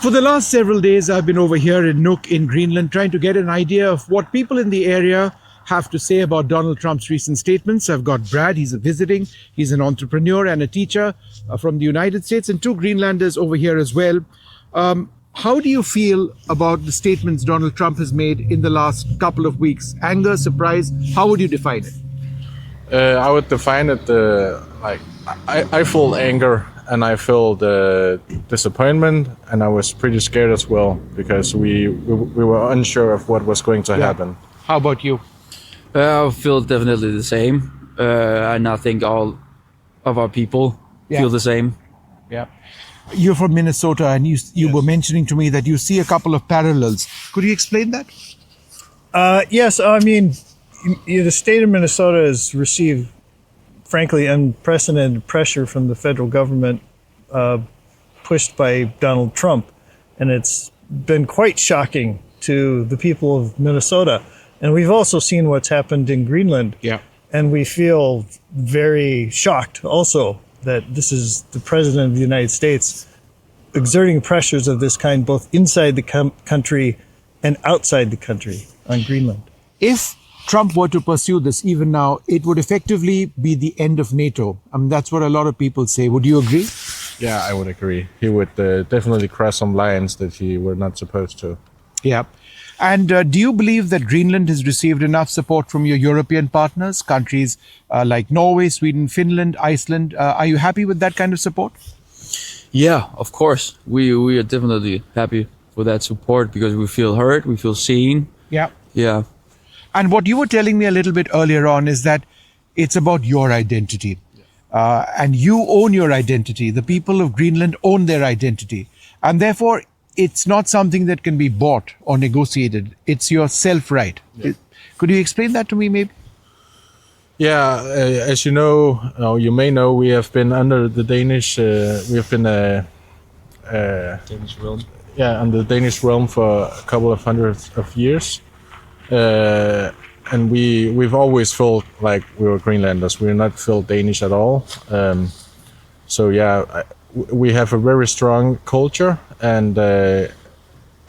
For the last several days, I've been over here in Nuuk in Greenland trying to get an idea of what people in the area have to say about Donald Trump's recent statements. I've got Brad, he's he's an entrepreneur and a teacher from the United States, and two Greenlanders over here as well. How do you feel about the statements Donald Trump has made in the last couple of weeks? Anger, surprise, how would you define it? I would define it I feel anger and I feel the disappointment, and I was pretty scared as well because we were unsure of what was going to happen. How about you? I feel definitely the same, and I think all of our people feel the same. Yeah. You're from Minnesota, and you were mentioning to me that you see a couple of parallels. Could you explain that? Yes, I mean, the state of Minnesota has received, frankly, unprecedented pressure from the federal government pushed by Donald Trump. And it's been quite shocking to the people of Minnesota. And we've also seen what's happened in Greenland. Yeah. And we feel very shocked also that this is the president of the United States exerting pressures of this kind, both inside the country and outside the country on Greenland. If Trump were to pursue this even now, it would effectively be the end of NATO. I mean, that's what a lot of people say. Would you agree? Yeah, I would agree. He would definitely cross some lines that he were not supposed to. Yeah. And do you believe that Greenland has received enough support from your European partners, countries like Norway, Sweden, Finland, Iceland? Are you happy with that kind of support? Yeah, of course. We are definitely happy with that support because we feel heard, we feel seen. Yeah. Yeah. And what you were telling me a little bit earlier on is that it's about your identity. And you own your identity. The people of Greenland own their identity. And therefore, it's not something that can be bought or negotiated. It's your self-right. Yeah. Could you explain that to me, maybe? Yeah, as you know, or you may know, we have been under the Danish. We have been Danish realm. Yeah, under the Danish realm for a couple of hundreds of years, and we've always felt like we were Greenlanders. We're not felt Danish at all. So yeah. We have a very strong culture and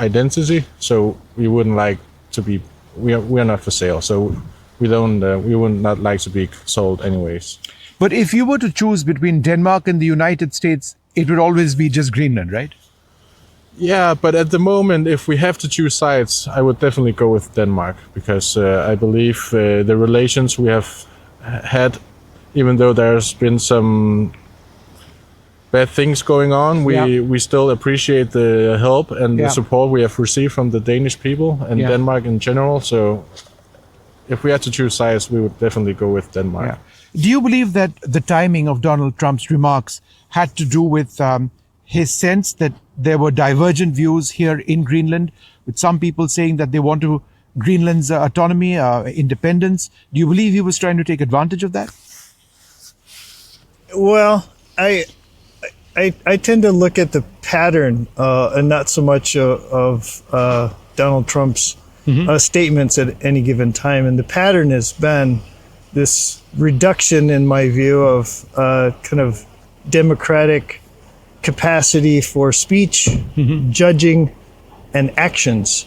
identity, so we wouldn't like to be. We are not for sale, so we don't. We would not like to be sold, anyways. But if you were to choose between Denmark and the United States, it would always be just Greenland, right? Yeah, but at the moment, if we have to choose sides, I would definitely go with Denmark because I believe the relations we have had, even though there's been some bad things going on, we still appreciate the help and the support we have received from the Danish people and Denmark in general. So if we had to choose sides, we would definitely go with Denmark. Yeah. Do you believe that the timing of Donald Trump's remarks had to do with his sense that there were divergent views here in Greenland, with some people saying that they want to Greenland's autonomy, independence? Do you believe he was trying to take advantage of that? Well, I tend to look at the pattern and not so much of Donald Trump's statements at any given time. And the pattern has been this reduction, in my view, of kind of democratic capacity for speech, judging, and actions.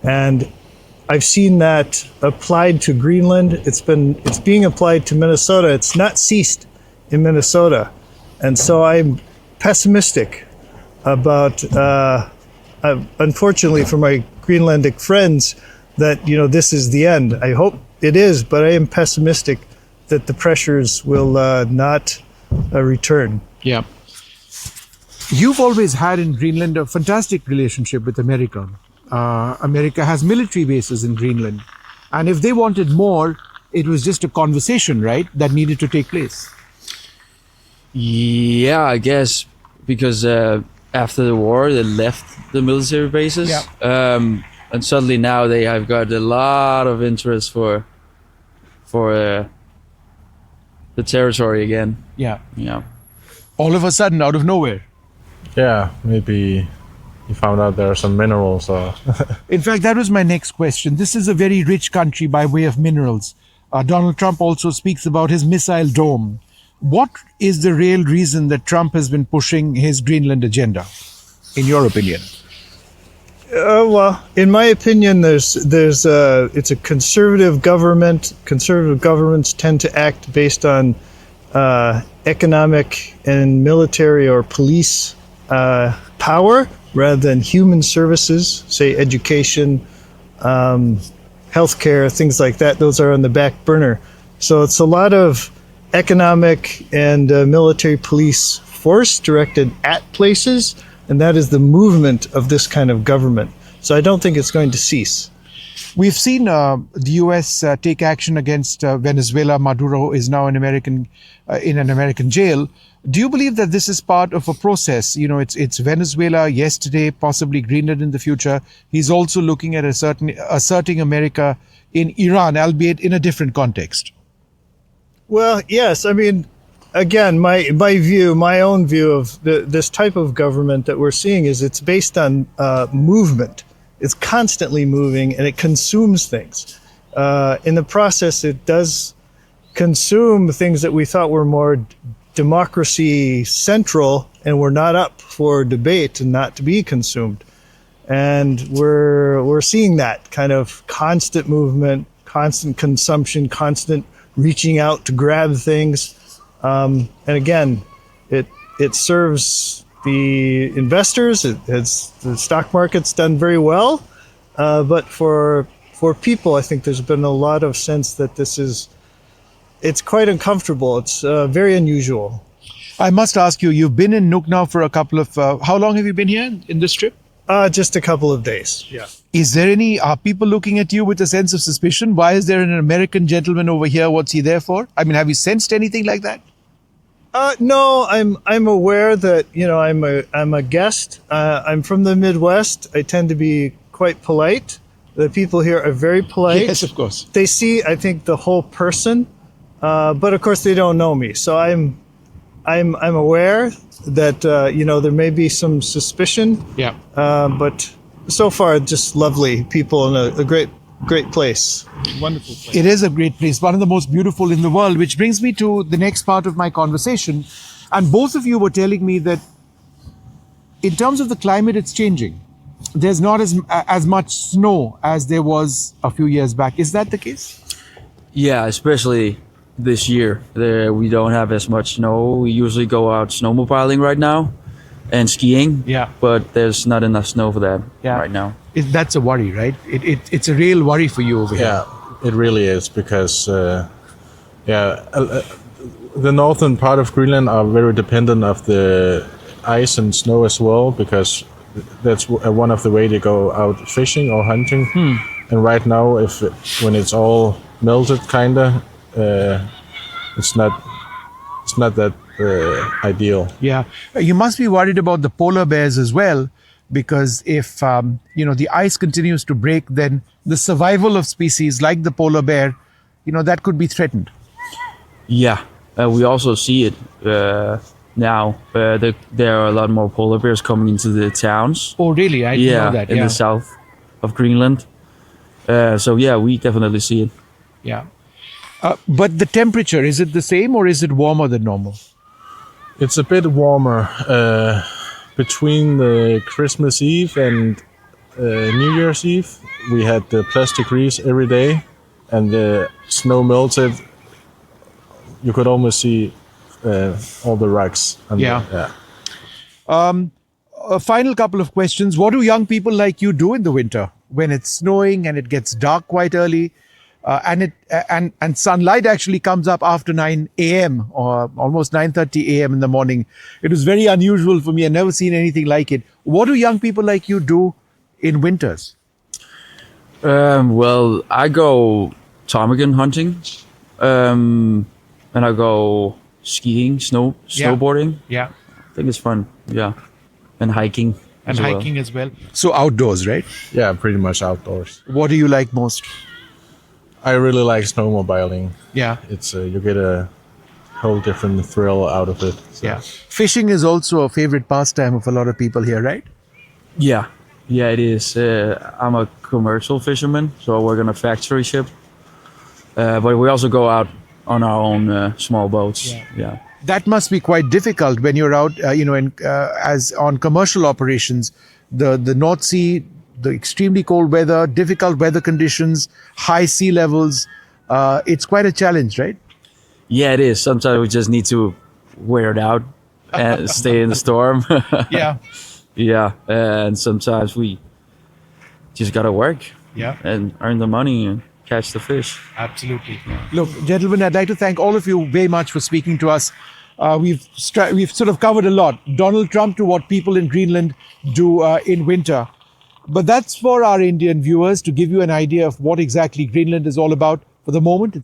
And I've seen that applied to Greenland. It's being applied to Minnesota. It's not ceased in Minnesota. And so I'm pessimistic about, unfortunately for my Greenlandic friends, that this is the end. I hope it is, but I am pessimistic that the pressures will not return. Yeah. You've always had in Greenland a fantastic relationship with America. America has military bases in Greenland. And if they wanted more, it was just a conversation, right, that needed to take place. Yeah, I guess because after the war they left the military bases, and suddenly now they have got a lot of interest for the territory again. Yeah. Yeah. All of a sudden, out of nowhere. Yeah, maybe he found out there are some minerals. In fact, that was my next question. This is a very rich country by way of minerals. Donald Trump also speaks about his missile dome. What is the real reason that Trump has been pushing his Greenland agenda, in your opinion? Well, in my opinion, it's a conservative government. Conservative governments tend to act based on economic and military or police power rather than human services, say education, healthcare, things like that. Those are on the back burner. So it's a lot of economic and military police force directed at places, and that is the movement of this kind of government. So I don't think it's going to cease. We've seen the U.S. Take action against Venezuela. Maduro is now in an American jail. Do you believe that this is part of a process? You know, it's Venezuela yesterday, possibly Greenland in the future. He's also looking at asserting America in Iran, albeit in a different context. Well, yes. I mean, again, my own view of this type of government that we're seeing is it's based on movement. It's constantly moving and it consumes things. In the process, it does consume things that we thought were more democracy central and were not up for debate and not to be consumed. And we're seeing that kind of constant movement, constant consumption, constant reaching out to grab things. And again, it serves the investors. The stock market's done very well, but for people, I think there's been a lot of sense that it's quite uncomfortable. It's very unusual. I must ask you, you've been in Nuuk now for a couple of, how long have you been here in this trip? Just a couple of days. Yeah. Are people looking at you with a sense of suspicion? Why is there an American gentleman over here? What's he there for? I mean, have you sensed anything like that? No, I'm aware that, I'm a guest. I'm from the Midwest. I tend to be quite polite. The people here are very polite. Yes, of course. They see, I think, the whole person, but of course they don't know me. So I'm aware that there may be some suspicion. Yeah. But so far, just lovely people in a great place. Wonderful place. It is a great place, one of the most beautiful in the world, which brings me to the next part of my conversation. And both of you were telling me that in terms of the climate, it's changing. There's not as much snow as there was a few years back. Is that the case? Yeah, especially this year. We don't have as much snow. We usually go out snowmobiling right now and skiing. Yeah. But there's not enough snow for that right now. That's a worry, right? It's a real worry for you over here. Yeah, it really is because, the northern part of Greenland are very dependent of the ice and snow as well, because that's one of the way they go out fishing or hunting. And right now, when it's all melted, kinda, it's not that ideal. Yeah, you must be worried about the polar bears as well, because if the ice continues to break, then the survival of species like the polar bear, that could be threatened. Yeah, we also see it now. There are a lot more polar bears coming into the towns. Oh, really? I didn't know that. In the south of Greenland. So yeah, we definitely see it. Yeah. But the temperature, is it the same or is it warmer than normal? It's a bit warmer. Between the Christmas Eve and New Year's Eve, we had +degrees every day, and the snow melted. You could almost see all the rocks. A final couple of questions. What do young people like you do in the winter when it's snowing and it gets dark quite early? And sunlight actually comes up after 9 a.m. or almost 9:30 a.m. in the morning. It was very unusual for me. I've never seen anything like it. What do young people like you do in winters? Well, I go ptarmigan hunting, and I go skiing, snowboarding. Yeah. I think it's fun. Yeah, and hiking. As well. So outdoors, right? Yeah, pretty much outdoors. What do you like most? I really like snowmobiling. Yeah. It's you get a whole different thrill out of it. So. Yeah. Fishing is also a favorite pastime of a lot of people here, right? Yeah, it is. I'm a commercial fisherman, so I work on a factory ship. But we also go out on our own small boats. Yeah. That must be quite difficult when you're out, as on commercial operations. The North Sea the extremely cold weather, difficult weather conditions, high sea levels. It's quite a challenge, right? Yeah, it is. Sometimes we just need to wear it out and stay in the storm. Yeah. Yeah, and sometimes we just gotta work Yeah. and earn the money and catch the fish. Absolutely. Look, gentlemen, I'd like to thank all of you very much for speaking to us. We've sort of covered a lot. Donald Trump to what people in Greenland do in winter. But that's for our Indian viewers to give you an idea of what exactly Greenland is all about for the moment.